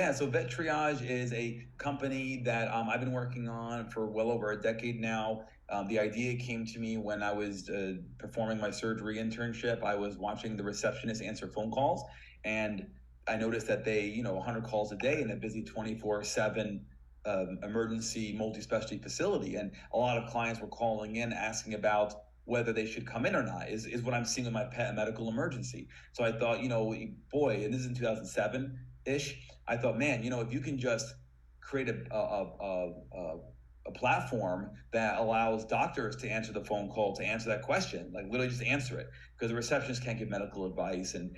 Yeah, so Vet Triage is a company that I've been working on for well over a decade now. The idea came to me when I was performing my surgery internship. I was watching the receptionist answer phone calls, and I noticed that they, 100 calls a day in a busy 24/7 emergency multi-specialty facility. And a lot of clients were calling in asking about whether they should come in or not, is what I'm seeing with my pet, a medical emergency. So I thought, boy, and this is in 2007 ish. I thought, man, if you can just create a platform that allows doctors to answer the phone call, to answer that question, like literally just answer it, because the receptionist can't give medical advice, and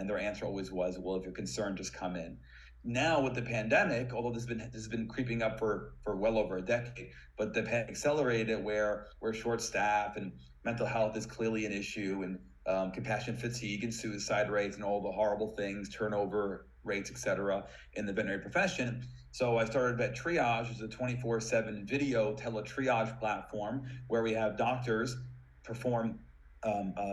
their answer always was, well, if you're concerned, just come in. Now with the pandemic, although this has been creeping up for well over a decade, but the pandemic accelerated it, where we're short staffed and mental health is clearly an issue, and compassion fatigue and suicide rates and all the horrible things, turnover rates, etc., in the veterinary profession. So I started Vet Triage, which is a 24/7 video teletriage platform where we have doctors perform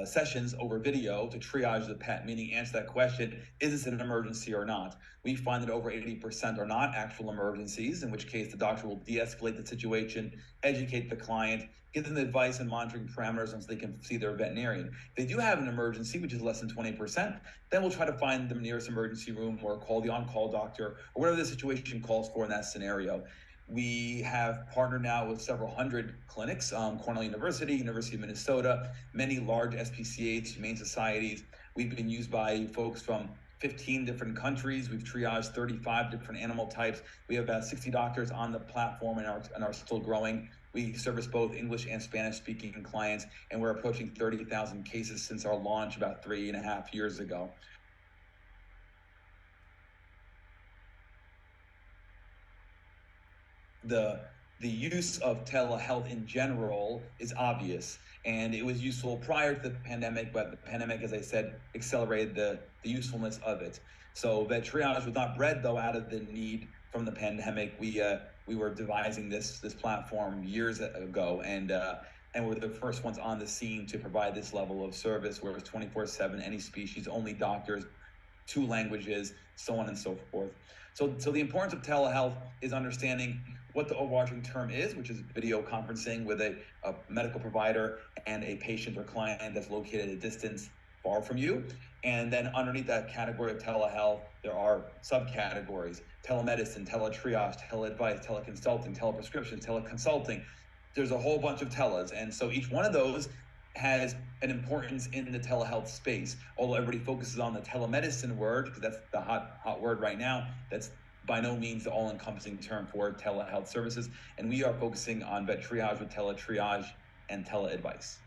sessions over video to triage the pet, meaning answer that question, is this an emergency or not? We find that over 80% are not actual emergencies, in which case the doctor will de-escalate the situation, educate the client, give them the advice and monitoring parameters so they can see their veterinarian. If they do have an emergency, which is less than 20%, then we'll try to find the nearest emergency room or call the on-call doctor or whatever the situation calls for in that scenario. We have partnered now with several hundred clinics, Cornell University, University of Minnesota, many large SPCAs, humane societies. We've been used by folks from 15 different countries. We've triaged 35 different animal types. We have about 60 doctors on the platform and are still growing. We service both English and Spanish speaking clients, and we're approaching 30,000 cases since our launch about 3.5 years ago. The use of telehealth in general is obvious, and it was useful prior to the pandemic, but the pandemic, as I said, accelerated the usefulness of it. So Vet Triage was not bred, though, out of the need from the pandemic. We were devising this platform years ago, and we're the first ones on the scene to provide this level of service, where it's 24/7, any species, only doctors, 2 languages, so on and so forth. So the importance of telehealth is understanding what the overarching term is, which is video conferencing with a medical provider and a patient or client that's located at a distance far from you. And then underneath that category of telehealth, there are subcategories: telemedicine, teletriage, teleadvice, teleconsulting, teleprescription, teleconsulting. There's a whole bunch of teles. And so each one of those has an importance in the telehealth space. Although everybody focuses on the telemedicine word, because that's the hot word right now, that's by no means the all-encompassing term for telehealth services. And we are focusing on Vet Triage with teletriage and teleadvice.